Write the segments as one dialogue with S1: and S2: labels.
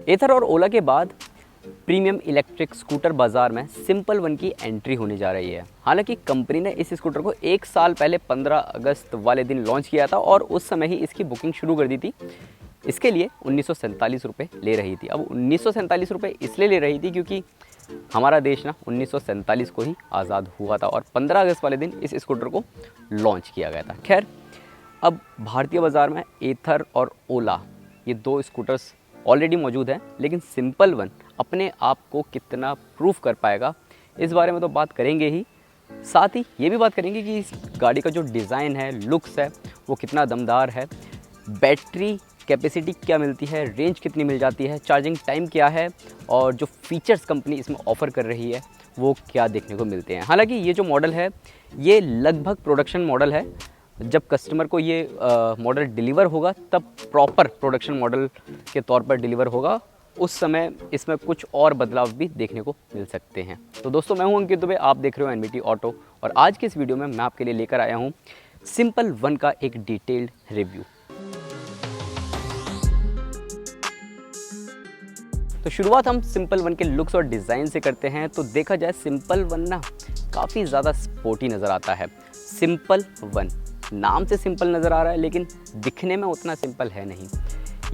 S1: एथर और ओला के बाद प्रीमियम इलेक्ट्रिक स्कूटर बाज़ार में सिंपल वन की एंट्री होने जा रही है। हालांकि कंपनी ने इस स्कूटर को 1 साल पहले 15 अगस्त वाले दिन लॉन्च किया था और उस समय ही इसकी बुकिंग शुरू कर दी थी। इसके लिए 1947 रुपये ले रही थी। अब 1947 रुपये इसलिए ले रही थी क्योंकि हमारा देश ना 1947 को ही आज़ाद हुआ था और 15 अगस्त वाले दिन इस स्कूटर को लॉन्च किया गया था। खैर, अब भारतीय बाज़ार में एथर और ओला ये 2 स्कूटर्स ऑलरेडी मौजूद हैं, लेकिन सिंपल वन अपने आप को कितना प्रूफ कर पाएगा इस बारे में तो बात करेंगे ही। साथ ही ये भी बात करेंगे कि इस गाड़ी का जो डिज़ाइन है, लुक्स है, वो कितना दमदार है, बैटरी कैपेसिटी क्या मिलती है, रेंज कितनी मिल जाती है, चार्जिंग टाइम क्या है और जो फीचर्स कंपनी इसमें ऑफ़र कर रही है वो क्या देखने को मिलते हैं। हालांकि ये जो मॉडल है ये लगभग प्रोडक्शन मॉडल है। जब कस्टमर को ये मॉडल डिलीवर होगा तब प्रॉपर प्रोडक्शन मॉडल के तौर पर डिलीवर होगा। उस समय इसमें कुछ और बदलाव भी देखने को मिल सकते हैं। तो दोस्तों, मैं हूं अंकित दुबे, आप देख रहे हो एनबीटी ऑटो और आज के इस वीडियो में मैं आपके लिए लेकर आया हूं सिंपल वन का एक डिटेल्ड रिव्यू। तो शुरुआत हम सिंपल वन के लुक्स और डिज़ाइन से करते हैं। तो देखा जाए सिंपल वन ना काफ़ी ज़्यादा स्पोर्टी नज़र आता है। सिंपल वन नाम से सिंपल नज़र आ रहा है लेकिन दिखने में उतना सिंपल है नहीं।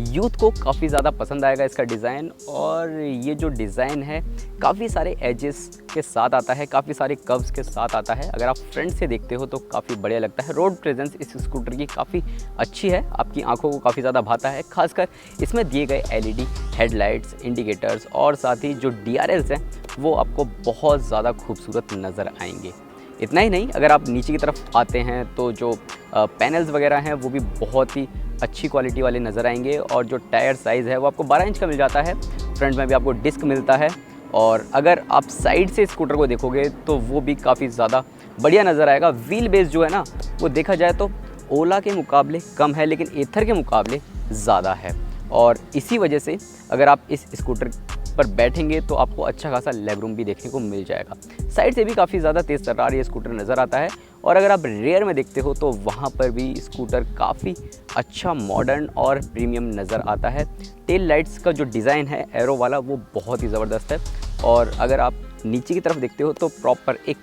S1: यूथ को काफ़ी ज़्यादा पसंद आएगा इसका डिज़ाइन और ये जो डिज़ाइन है काफ़ी सारे एजेस के साथ आता है, काफ़ी सारे कर्व्स के साथ आता है। अगर आप फ्रंट से देखते हो तो काफ़ी बढ़िया लगता है। रोड प्रेजेंस इस स्कूटर की काफ़ी अच्छी है, आपकी आंखों को काफ़ी ज़्यादा भाता है। खासकर इसमें दिए गए एलईडी हेडलाइट्स, इंडिकेटर्स और साथ ही जो डीआरएल्स हैं वो आपको बहुत ज़्यादा खूबसूरत नज़र आएंगे। इतना ही नहीं, अगर आप नीचे की तरफ आते हैं तो जो पैनल्स वगैरह हैं वो भी बहुत ही अच्छी क्वालिटी वाले नज़र आएंगे और जो टायर साइज़ है वो आपको 12 इंच का मिल जाता है। फ्रंट में भी आपको डिस्क मिलता है और अगर आप साइड से स्कूटर को देखोगे तो वो भी काफ़ी ज़्यादा बढ़िया नज़र आएगा। व्हील बेस जो है ना वो देखा जाए तो ओला के मुकाबले कम है लेकिन एथर के मुकाबले ज़्यादा है और इसी वजह से अगर आप इस स्कूटर पर बैठेंगे तो आपको अच्छा खासा लेग रूम भी देखने को मिल जाएगा। साइड से भी काफ़ी ज़्यादा तेज़ तर्रार ये स्कूटर नज़र आता है और अगर आप रेयर में देखते हो तो वहाँ पर भी स्कूटर काफ़ी अच्छा मॉडर्न और प्रीमियम नज़र आता है। टेल लाइट्स का जो डिज़ाइन है एरो वाला वो बहुत ही ज़बरदस्त है और अगर आप नीचे की तरफ देखते हो तो प्रॉपर एक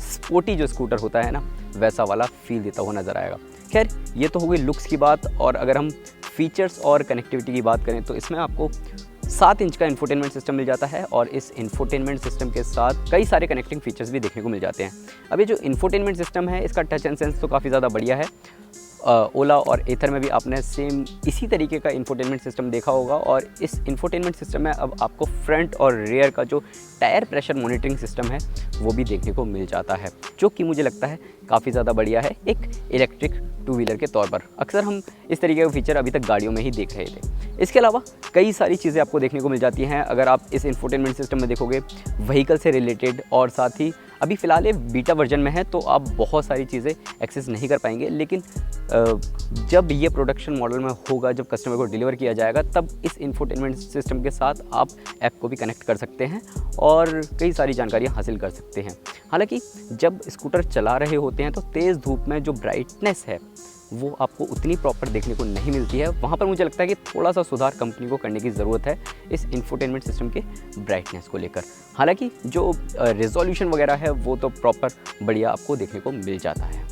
S1: स्पोर्टी जो स्कूटर होता है ना वैसा वाला फील देता हुआ नज़र आएगा। खैर, ये तो हो गई लुक्स की बात और अगर हम फीचर्स और कनेक्टिविटी की बात करें तो इसमें आपको 7 इंच का इंफोटेनमेंट सिस्टम मिल जाता है और इस इंफोटेनमेंट सिस्टम के साथ कई सारे कनेक्टिंग फीचर्स भी देखने को मिल जाते हैं। अब ये जो इंफोटेनमेंट सिस्टम है इसका टच एंड सेंस तो काफ़ी ज़्यादा बढ़िया है। ओला और एथर में भी आपने सेम इसी तरीके का इंफोटेनमेंट सिस्टम देखा होगा और इस इंफोटेनमेंट सिस्टम में अब आपको फ्रंट और रियर का जो टायर प्रेशर मॉनिटरिंग सिस्टम है वो भी देखने को मिल जाता है, जो कि मुझे लगता है काफ़ी ज़्यादा बढ़िया है एक इलेक्ट्रिक 2 व्हीलर के तौर पर। अक्सर हम इस तरीके का फीचर अभी तक गाड़ियों में ही देख रहे थे। इसके अलावा कई सारी चीज़ें आपको देखने को मिल जाती हैं अगर आप इस इंफोटेनमेंट सिस्टम में देखोगे व्हीकल से रिलेटेड और साथ ही अभी फ़िलहाल ये बीटा वर्जन में है तो आप बहुत सारी चीज़ें एक्सेस नहीं कर पाएंगे, लेकिन जब ये प्रोडक्शन मॉडल में होगा, जब कस्टमर को डिलीवर किया जाएगा तब इस इंफोटेनमेंट सिस्टम के साथ आप ऐप को भी कनेक्ट कर सकते हैं और कई सारी जानकारियाँ हासिल कर सकते हैं। हालांकि जब स्कूटर चला रहे होते हैं तो तेज़ धूप में जो ब्राइटनेस है वो आपको उतनी प्रॉपर देखने को नहीं मिलती है। वहाँ पर मुझे लगता है कि थोड़ा सा सुधार कंपनी को करने की ज़रूरत है इस इंफोटेनमेंट सिस्टम के ब्राइटनेस को लेकर। हालांकि जो रिजोल्यूशन वगैरह है वो तो प्रॉपर बढ़िया आपको देखने को मिल जाता है।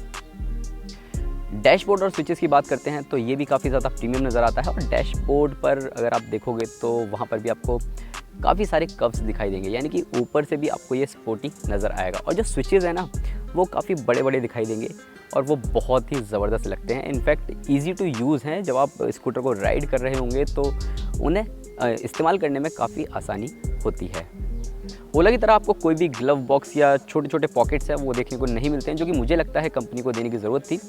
S1: डैशबोर्ड और स्विचेस की बात करते हैं तो ये भी काफ़ी ज़्यादा प्रीमियम नज़र आता है और डैशबोर्ड पर अगर आप देखोगे तो वहाँ पर भी आपको काफ़ी सारे कर्व्स दिखाई देंगे, यानी कि ऊपर से भी आपको ये स्पोर्टी नज़र आएगा और जो स्विचेस है ना वो काफ़ी बड़े बड़े दिखाई देंगे और वो बहुत ही ज़बरदस्त लगते हैं। इनफैक्ट ईजी टू यूज़ हैं। जब आप स्कूटर को राइड कर रहे होंगे तो उन्हें इस्तेमाल करने में काफ़ी आसानी होती है। ओला की तरह आपको कोई भी ग्लव बॉक्स या छोटे छोटे पॉकेट्स हैं वो देखने को नहीं मिलते हैं, जो कि मुझे लगता है कंपनी को देने की ज़रूरत थी।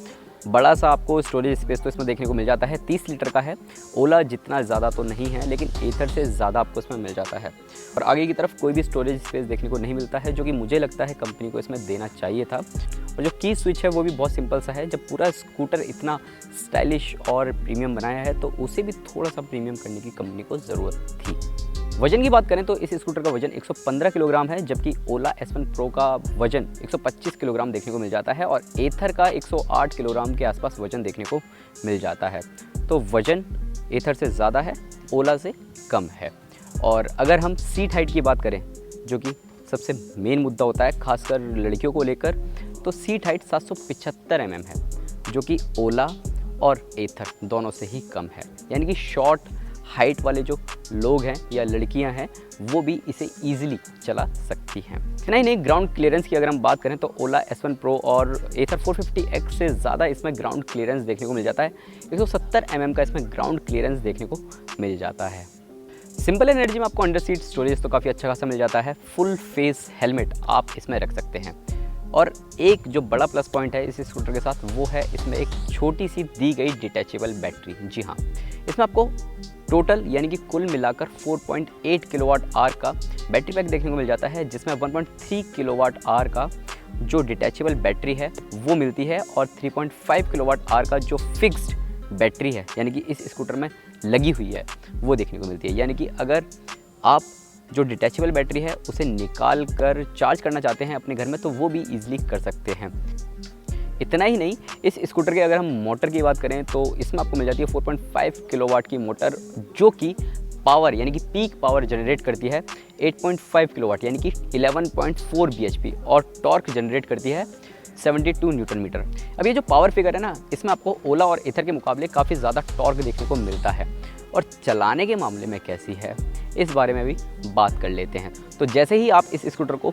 S1: बड़ा सा आपको स्टोरेज स्पेस तो इसमें देखने को मिल जाता है, 30 लीटर का है। ओला जितना ज़्यादा तो नहीं है लेकिन एथर से ज़्यादा आपको इसमें मिल जाता है और आगे की तरफ कोई भी स्टोरेज स्पेस देखने को नहीं मिलता है, जो कि मुझे लगता है कंपनी को इसमें देना चाहिए था। और जो की स्विच है वो भी बहुत सिंपल सा है। जब पूरा स्कूटर इतना स्टाइलिश और प्रीमियम बनाया है तो उसे भी थोड़ा सा प्रीमियम करने की कंपनी को ज़रूरत थी। वजन की बात करें तो इस स्कूटर का वजन 115 किलोग्राम है, जबकि ओला S1 Pro का वजन 125 किलोग्राम देखने को मिल जाता है और एथर का 108 किलोग्राम के आसपास वजन देखने को मिल जाता है। तो वजन एथर से ज़्यादा है, ओला से कम है। और अगर हम सीट हाइट की बात करें, जो कि सबसे मेन मुद्दा होता है खासकर लड़कियों को लेकर, तो सीट हाइट 775 mm है, जो कि ओला और एथर दोनों से ही कम है। यानी कि शॉर्ट हाइट वाले जो लोग हैं या लड़कियां हैं वो भी इसे ईजिली चला सकती हैं। नहीं, ग्राउंड क्लियरेंस की अगर हम बात करें तो ओला S1 Pro और एथर 450X से ज़्यादा इसमें ग्राउंड क्लियरेंस देखने को मिल जाता है। 170 mm का इसमें ग्राउंड क्लियरेंस देखने को मिल जाता है। सिंपल एनर्जी में आपको अंडर सीट स्टोरेज तो काफ़ी अच्छा खासा मिल जाता है। फुल फेस हेलमेट आप इसमें रख सकते हैं। और एक जो बड़ा प्लस पॉइंट है इस स्कूटर के साथ वो है इसमें एक छोटी सी दी गई डिटैचेबल बैटरी। जी हाँ, इसमें आपको टोटल यानी कि कुल मिलाकर 4.8 किलोवाट आवर का बैटरी पैक देखने को मिल जाता है, जिसमें 1.3 किलोवाट आवर का जो डिटैचेबल बैटरी है वो मिलती है और 3.5 किलोवाट आवर का जो फिक्स्ड बैटरी है यानी कि इस स्कूटर में लगी हुई है वो देखने को मिलती है। यानी कि अगर आप जो डिटैचेबल बैटरी है उसे निकाल कर चार्ज करना चाहते हैं अपने घर में तो वो भी ईजिली कर सकते हैं। इतना ही नहीं, इस स्कूटर के अगर हम मोटर की बात करें तो इसमें आपको मिल जाती है 4.5 किलोवाट की मोटर, जो कि पावर यानी कि पीक पावर जनरेट करती है 8.5 किलोवाट यानी कि 11.4 bhp और टॉर्क जनरेट करती है 72 न्यूटन मीटर। अब ये जो पावर फिगर है ना, इसमें आपको ओला और एथर के मुकाबले काफ़ी ज़्यादा टॉर्क देखने को मिलता है। और चलाने के मामले में कैसी है इस बारे में भी बात कर लेते हैं। तो जैसे ही आप इस स्कूटर को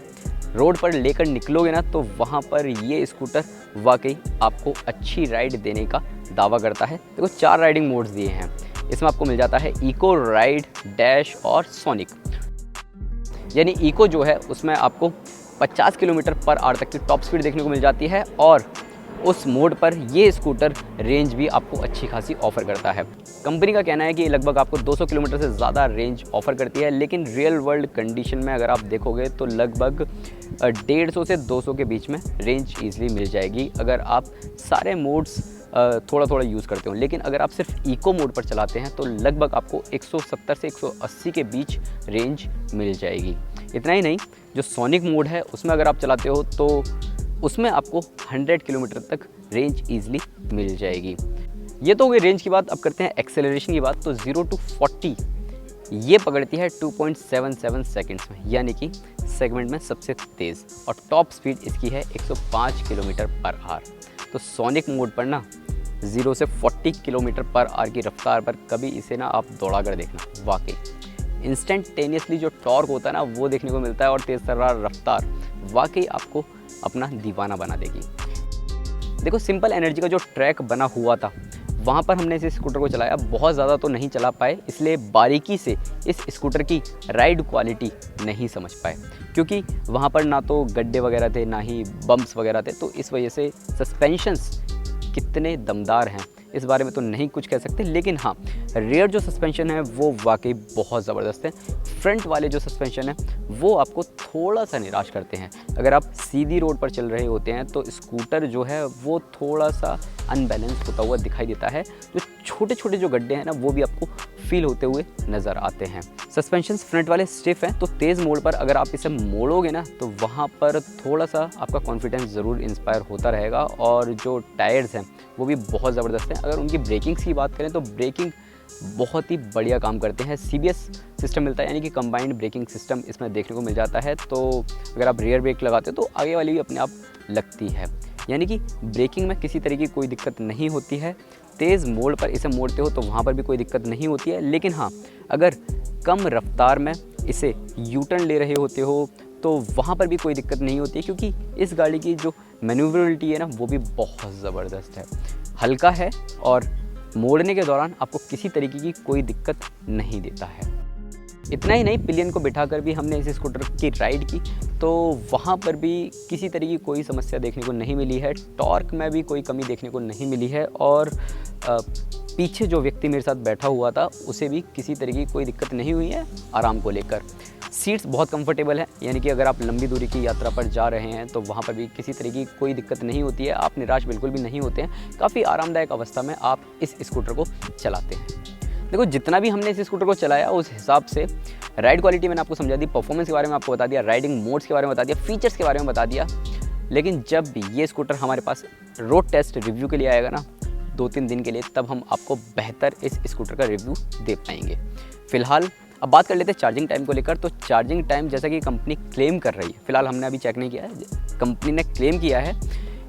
S1: रोड पर लेकर निकलोगे ना तो वहाँ पर ये स्कूटर वाकई आपको अच्छी राइड देने का दावा करता है। देखो 4 राइडिंग मोड्स दिए हैं इसमें। आपको मिल जाता है इको, राइड, डैश और सोनिक। यानी इको जो है उसमें आपको 50 किलोमीटर पर आवर तक की टॉप स्पीड देखने को मिल जाती है और उस मोड पर ये स्कूटर रेंज भी आपको अच्छी खासी ऑफ़र करता है। कंपनी का कहना है कि लगभग आपको 200 किलोमीटर से ज़्यादा रेंज ऑफ़र करती है, लेकिन रियल वर्ल्ड कंडीशन में अगर आप देखोगे तो लगभग 150 से 200 के बीच में रेंज ईजिली मिल जाएगी अगर आप सारे मोड्स थोड़ा थोड़ा यूज़ करते हो। लेकिन अगर आप सिर्फ इको मोड पर चलाते हैं तो लगभग आपको 170 से 180 के बीच रेंज मिल जाएगी। इतना ही नहीं, जो सोनिक मोड है उसमें अगर आप चलाते हो तो उसमें आपको 100 किलोमीटर तक रेंज ईजिली मिल जाएगी। ये तो हो गई रेंज की बात। अब करते हैं एक्सेलरेशन की बात। तो 0 to 40 ये पकड़ती है 2.77 सेकंड्स में, यानी कि सेगमेंट में सबसे तेज़, और टॉप स्पीड इसकी है 105 किलोमीटर पर आवर। तो सोनिक मोड पर ना 0 से 40 किलोमीटर पर आवर की रफ्तार पर कभी इसे ना आप दौड़ा कर देखना, वाकई इंस्टेंटेनियसली जो टॉर्क होता है ना वो देखने को मिलता है और तेज़ तर्रार रफ्तार वाकई आपको अपना दीवाना बना देगी। देखो सिंपल एनर्जी का जो ट्रैक बना हुआ था वहाँ पर हमने इस स्कूटर को चलाया, बहुत ज़्यादा तो नहीं चला पाए, इसलिए बारीकी से इस स्कूटर की राइड क्वालिटी नहीं समझ पाए, क्योंकि वहाँ पर ना तो गड्ढे वगैरह थे ना ही बम्प्स वगैरह थे। तो इस वजह से सस्पेंशंस कितने दमदार हैं इस बारे में तो नहीं कुछ कह सकते, लेकिन हाँ रियर जो सस्पेंशन है वो वाकई बहुत ज़बरदस्त है। फ्रंट वाले जो सस्पेंशन है वो आपको थोड़ा सा निराश करते हैं। अगर आप सीधी रोड पर चल रहे होते हैं तो स्कूटर जो है वो थोड़ा सा अनबैलेंस होता हुआ दिखाई देता है। जो छोटे छोटे जो गड्ढे हैं ना वो भी आपको फील होते हुए नज़र आते हैं। सस्पेंशन फ्रंट वाले स्टिफ हैं, तो तेज़ मोड़ पर अगर आप इसे मोड़ोगे ना तो वहाँ पर थोड़ा सा आपका कॉन्फिडेंस ज़रूर इंस्पायर होता रहेगा। और जो टायर्स हैं वो भी बहुत ज़बरदस्त हैं। अगर उनकी ब्रेकिंग्स की बात करें तो ब्रेकिंग बहुत ही बढ़िया काम करते हैं। CBS सिस्टम मिलता है, यानी कि कंबाइंड ब्रेकिंग सिस्टम इसमें देखने को मिल जाता है। तो अगर आप रियर ब्रेक लगाते हो तो आगे वाली भी अपने आप लगती है, यानी कि ब्रेकिंग में किसी तरह की कोई दिक्कत नहीं होती है। तेज़ मोड़ पर इसे मोड़ते हो तो वहाँ पर भी कोई दिक्कत नहीं होती है। लेकिन हाँ, अगर कम रफ्तार में इसे U-टर्न ले रहे होते हो तो वहाँ पर भी कोई दिक्कत नहीं होती है, क्योंकि इस गाड़ी की जो मैन्यूवरेबिलिटी है ना वो भी बहुत ज़बरदस्त है। हल्का है और मोड़ने के दौरान आपको किसी तरीके की कोई दिक्कत नहीं देता है। इतना ही नहीं, पिलियन को बिठाकर भी हमने इस स्कूटर की राइड की तो वहाँ पर भी किसी तरह की कोई समस्या देखने को नहीं मिली है। टॉर्क में भी कोई कमी देखने को नहीं मिली है और पीछे जो व्यक्ति मेरे साथ बैठा हुआ था उसे भी किसी तरह की कोई दिक्कत नहीं हुई है आराम को लेकर। सीट्स बहुत कंफर्टेबल है, यानी कि अगर आप लंबी दूरी की यात्रा पर जा रहे हैं तो वहाँ पर भी किसी तरह की कोई दिक्कत नहीं होती है। आप निराश बिल्कुल भी नहीं होते हैं। काफ़ी आरामदायक अवस्था में आप इस स्कूटर को चलाते हैं। देखो जितना भी हमने इस स्कूटर को चलाया उस हिसाब से राइड क्वालिटी मैंने आपको समझा दी, परफॉर्मेंस के बारे में आपको बता दिया, राइडिंग मोड्स के बारे में बता दिया, फीचर्स के बारे में बता दिया। लेकिन जब भी ये स्कूटर हमारे पास रोड टेस्ट रिव्यू के लिए आएगा ना 2-3 दिन के लिए, तब हम आपको बेहतर इस स्कूटर का रिव्यू दे पाएंगे। फ़िलहाल अब बात कर लेते हैं चार्जिंग टाइम को लेकर। तो चार्जिंग टाइम जैसा कि कंपनी क्लेम कर रही है, फिलहाल हमने अभी चेक नहीं किया है, कंपनी ने क्लेम किया है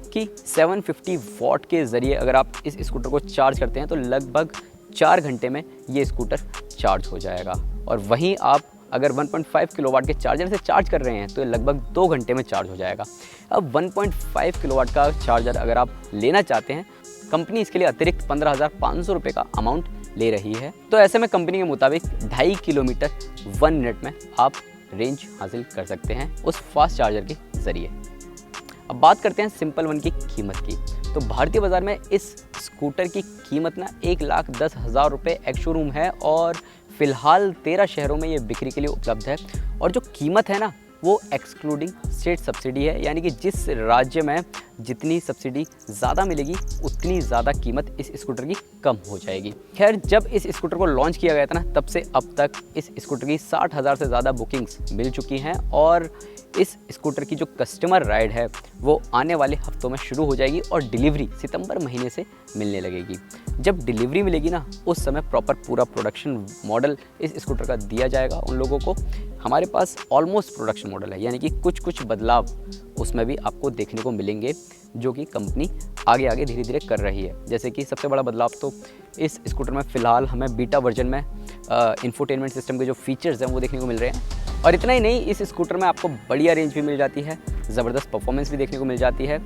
S1: कि 750 वॉट के ज़रिए अगर आप इस स्कूटर को चार्ज करते हैं तो लगभग 4 घंटे में ये स्कूटर चार्ज हो जाएगा। और वहीं आप अगर 1.5 किलोवाट के चार्जर से चार्ज कर रहे हैं तो लगभग 2 घंटे में चार्ज हो जाएगा। अब 1.5 किलोवाट का चार्जर अगर आप लेना चाहते हैं, कंपनी इसके लिए अतिरिक्त 15,500 रुपये का अमाउंट ले रही है। तो ऐसे में कंपनी के मुताबिक 2.5 किलोमीटर 1 मिनट में आप रेंज हासिल कर सकते हैं उस फास्ट चार्जर के ज़रिए। अब बात करते हैं सिंपल वन की कीमत की। तो भारतीय बाज़ार में इस स्कूटर की कीमत ना 1,10,000 रुपये एक्स शोरूम है और फ़िलहाल 13 शहरों में ये बिक्री के लिए उपलब्ध है। और जो कीमत है ना वो एक्सक्लूडिंग स्टेट सब्सिडी है, यानी कि जिस राज्य में जितनी सब्सिडी ज़्यादा मिलेगी उतनी ज़्यादा कीमत इस स्कूटर की कम हो जाएगी। खैर, जब इस स्कूटर को लॉन्च किया गया था ना, तब से अब तक इस स्कूटर की 60,000 से ज़्यादा बुकिंग्स मिल चुकी हैं और इस स्कूटर की जो कस्टमर राइड है वो आने वाले हफ्तों में शुरू हो जाएगी और डिलीवरी सितंबर महीने से मिलने लगेगी। जब डिलीवरी मिलेगी ना, उस समय प्रॉपर पूरा प्रोडक्शन मॉडल इस स्कूटर का दिया जाएगा उन लोगों को। हमारे पास ऑलमोस्ट प्रोडक्शन मॉडल है, यानी कि कुछ बदलाव उसमें भी आपको देखने को मिलेंगे जो कि कंपनी आगे आगे धीरे धीरे कर रही है। जैसे कि सबसे बड़ा बदलाव तो इस स्कूटर में फ़िलहाल हमें बीटा वर्जन में इंफोटेनमेंट सिस्टम के जो फीचर्स हैं वो देखने को मिल रहे हैं। और इतना ही नहीं, इस स्कूटर में आपको बढ़िया रेंज भी मिल जाती है, ज़बरदस्त परफॉर्मेंस भी देखने को मिल जाती है,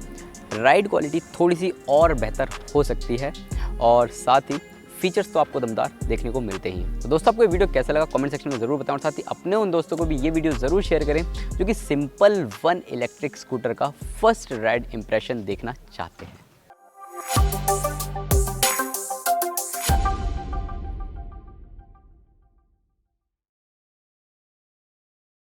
S1: राइड क्वालिटी थोड़ी सी और बेहतर हो सकती है और साथ ही फीचर्स तो आपको दमदार देखने को मिलते ही हैं। तो दोस्तों, आपको ये वीडियो कैसा लगा कमेंट सेक्शन में ज़रूर बताएं और साथ ही अपने उन दोस्तों को भी ये वीडियो ज़रूर शेयर करें जो कि सिंपल वन इलेक्ट्रिक स्कूटर का फर्स्ट राइड इंप्रेशन देखना चाहते हैं।